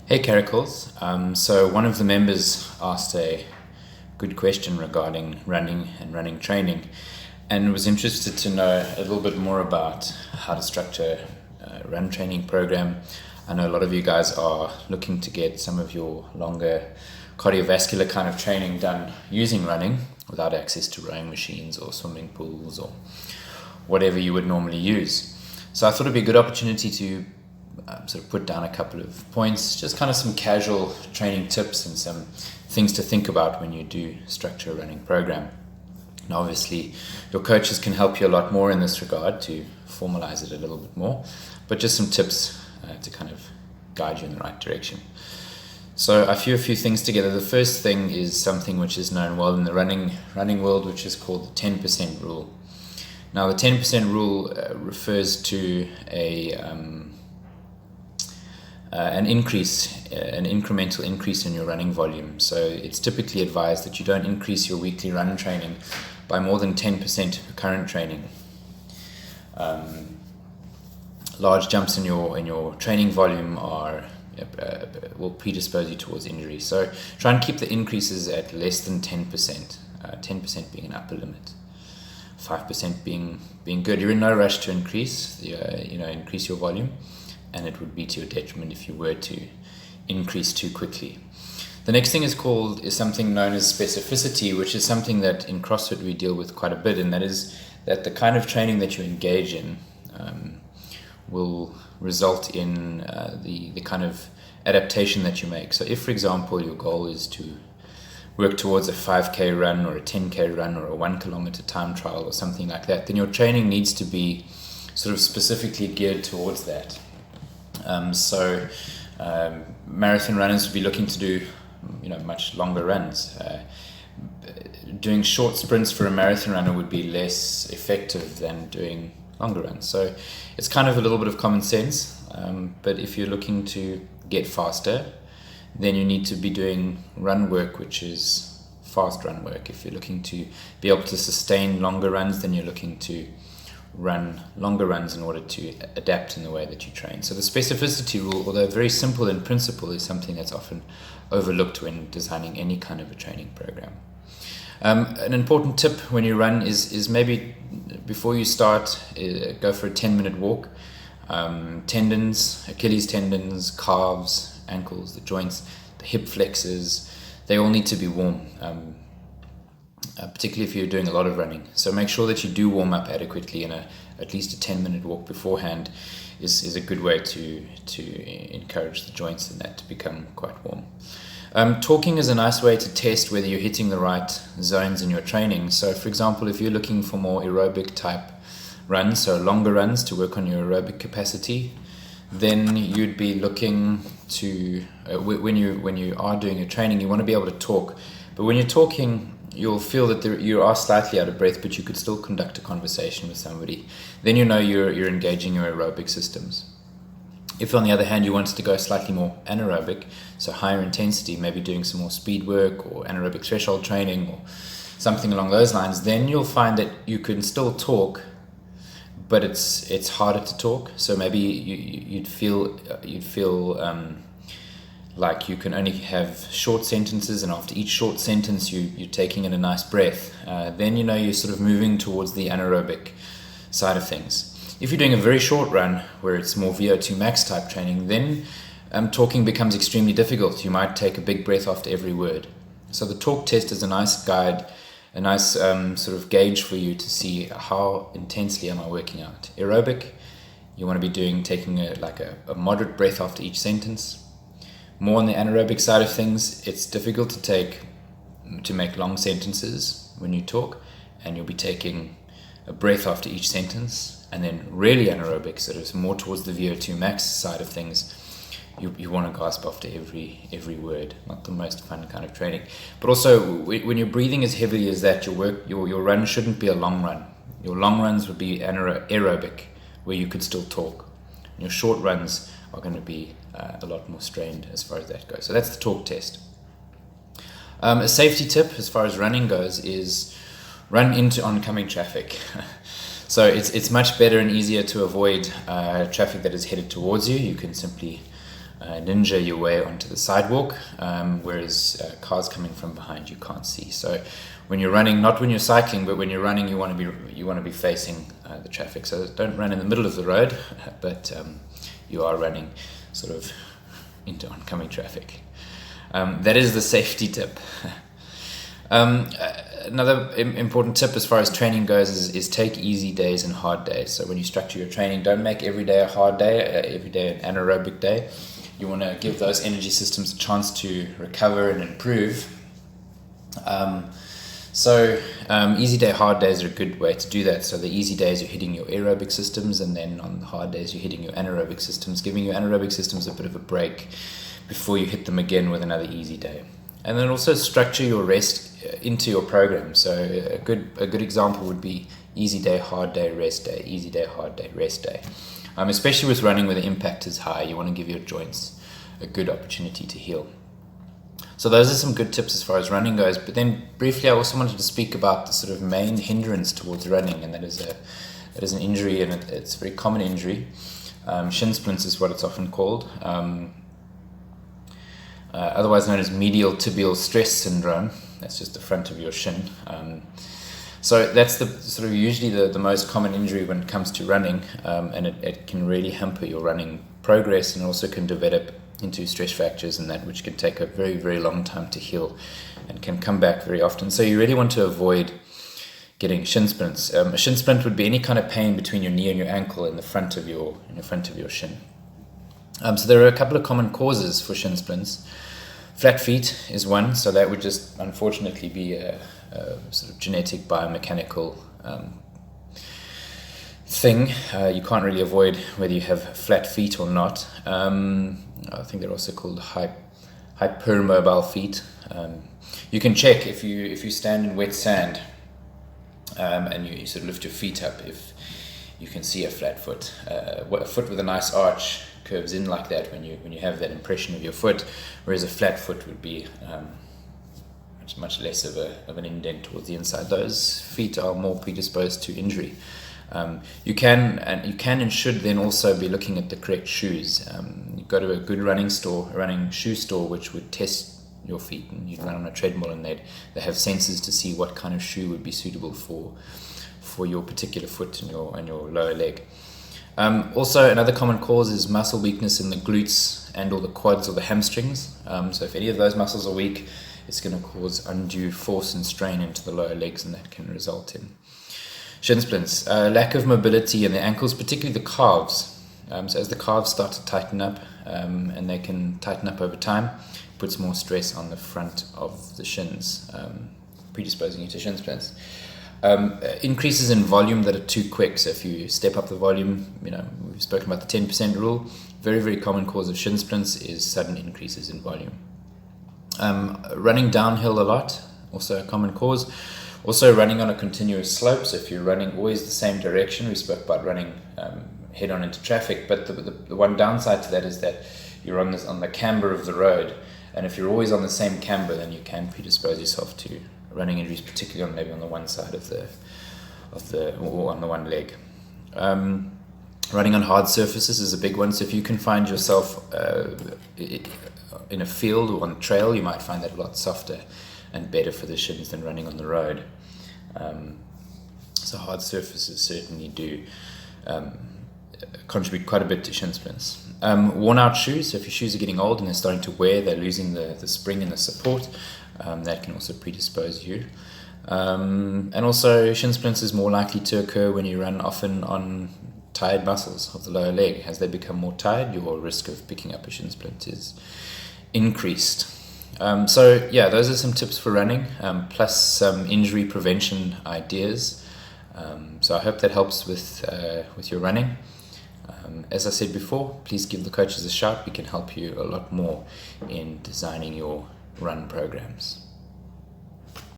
Hey Caracals. So one of the members asked a good question regarding running and running training and was interested to know a little bit more about how to structure a run training program. I know a lot of you guys are looking to get some of your longer cardiovascular kind of training done using running without access to rowing machines or swimming pools or whatever you would normally use. So I thought it'd be a good opportunity to sort of put down a couple of points, just kind of some casual training tips and some things to think about when you do structure a running program. Now obviously your coaches can help you a lot more in this regard to formalize it a little bit more, but just some tips to kind of guide you in the right direction. So a few things together. The first thing is something which is known well in the running world, which is called the 10% rule. Now the 10% rule refers to an incremental increase in your running volume. So it's typically advised that you don't increase your weekly run training by more than 10% of current training. Large jumps in your training volume will predispose you towards injury. So try and keep the increases at less than 10%. 10% being an upper limit. 5% being good. You're in no rush to increase your volume, and it would be to your detriment if you were to increase too quickly. The next thing is something known as specificity, which is something that in CrossFit we deal with quite a bit, and that is that the kind of training that you engage in will result in the kind of adaptation that you make. So if, for example, your goal is to work towards a 5k run or a 10k run or a 1 kilometer time trial or something like that, then your training needs to be sort of specifically geared towards that. Marathon runners would be looking to do much longer runs. Doing short sprints for a marathon runner would be less effective than doing longer runs. So it's kind of a little bit of common sense, but if you're looking to get faster, then you need to be doing run work which is fast run work. If you're looking to be able to sustain longer runs, then you're looking to run longer runs in order to adapt in the way that you train. So the specificity rule, although very simple in principle, is something that's often overlooked when designing any kind of a training program. An important tip when you run is maybe before you start, go for a 10-minute walk. Tendons, Achilles tendons, calves, ankles, the joints, the hip flexors, they all need to be warm. Particularly if you're doing a lot of running. So make sure that you do warm up adequately, and at least a 10-minute walk beforehand is a good way to encourage the joints in that to become quite warm. Talking is a nice way to test whether you're hitting the right zones in your training. So for example, if you're looking for more aerobic type runs, so longer runs to work on your aerobic capacity, then you'd be looking to, when you are doing your training, you want to be able to talk. But when you're talking, you'll feel that you are slightly out of breath, but you could still conduct a conversation with somebody. Then you're engaging your aerobic systems. If on the other hand you wanted to go slightly more anaerobic, so higher intensity, maybe doing some more speed work or anaerobic threshold training or something along those lines, then you'll find that you can still talk, but it's harder to talk. So maybe you'd feel like you can only have short sentences, and after each short sentence you're taking in a nice breath. Then you're sort of moving towards the anaerobic side of things. If you're doing a very short run where it's more VO2 max type training, then talking becomes extremely difficult. You might take a big breath after every word. So the talk test is a nice guide, a nice sort of gauge for you to see how intensely am I working out. Aerobic, you want to be taking a moderate breath after each sentence. More on the anaerobic side of things, it's difficult to make long sentences when you talk, and you'll be taking a breath after each sentence. And then really anaerobic, sort of more towards the VO2 max side of things, you want to gasp after every word. Not the most fun kind of training. But also when you're breathing as heavily as that, your run shouldn't be a long run. Your long runs would be aerobic, where you could still talk. And your short runs are going to be a lot more strained as far as that goes. So that's the talk test. A safety tip as far as running goes is run into oncoming traffic. So it's much better and easier to avoid traffic that is headed towards you. You can simply ninja your way onto the sidewalk, whereas cars coming from behind you can't see. So when you're running, not when you're cycling, but when you're running, you want to be facing the traffic. So don't run in the middle of the road, but you are running sort of into oncoming traffic. That is the safety tip. Another important tip as far as training goes is take easy days and hard days. So when you structure your training, don't make every day a hard day, every day an anaerobic day. You want to give those energy systems a chance to recover and improve. Easy day, hard days are a good way to do that. So the easy days you're hitting your aerobic systems, and then on the hard days you're hitting your anaerobic systems, giving your anaerobic systems a bit of a break before you hit them again with another easy day. And then also structure your rest into your program. So a good example would be easy day, hard day, rest day, easy day, hard day, rest day. Especially with running where the impact is high, you want to give your joints a good opportunity to heal. So those are some good tips as far as running goes. But then briefly, I also wanted to speak about the sort of main hindrance towards running, and that is an injury, and it's a very common injury. Shin splints is what it's often called. Otherwise known as medial tibial stress syndrome. That's just the front of your shin. So that's the sort of usually the most common injury when it comes to running, and it can really hamper your running progress, and also can develop into stress fractures and that, which can take a very, very long time to heal and can come back very often. So you really want to avoid getting shin splints. A shin splint would be any kind of pain between your knee and your ankle in the front of your shin. So there are a couple of common causes for shin splints. Flat feet is one, so that would just unfortunately be a sort of genetic biomechanical thing. You can't really avoid whether you have flat feet or not. I think they're also called hypermobile feet. You can check if you stand in wet sand and you sort of lift your feet up, if you can see a flat foot. A foot with a nice arch curves in like that when you have that impression of your foot, whereas a flat foot would be much less of an indent towards the inside. Those feet are more predisposed to injury. You can and should then also be looking at the correct shoes. You go to a good running shoe store, which would test your feet, and you run on a treadmill, and they have sensors to see what kind of shoe would be suitable for your particular foot and your lower leg. Also, another common cause is muscle weakness in the glutes and or the quads or the hamstrings. So if any of those muscles are weak, it's going to cause undue force and strain into the lower legs, and that can result in shin splints. Lack of mobility in the ankles, particularly the calves. So as the calves start to tighten up, and they can tighten up over time, puts more stress on the front of the shins, predisposing you to shin splints. Increases in volume that are too quick. So if you step up the volume, we've spoken about the 10% rule. Very, very common cause of shin splints is sudden increases in volume. Running downhill a lot, also a common cause. Also running on a continuous slope. So if you're running always the same direction, we spoke about running head on into traffic, but the one downside to that is that you're on the camber of the road, and if you're always on the same camber, then you can predispose yourself to running injuries, particularly maybe on the one side or on the one leg. Running on hard surfaces is a big one. So if you can find yourself in a field or on a trail, you might find that a lot softer and better for the shins than running on the road. So hard surfaces certainly do contribute quite a bit to shin splints. Worn out shoes. So if your shoes are getting old and they're starting to wear, they're losing the spring and the support. That can also predispose you. And also shin splints is more likely to occur when you run often on tired muscles of the lower leg. As they become more tired, your risk of picking up a shin splint is increased. Those are some tips for running, plus some injury prevention ideas. So I hope that helps with your running. As I said before, please give the coaches a shout. We can help you a lot more in designing your run programs.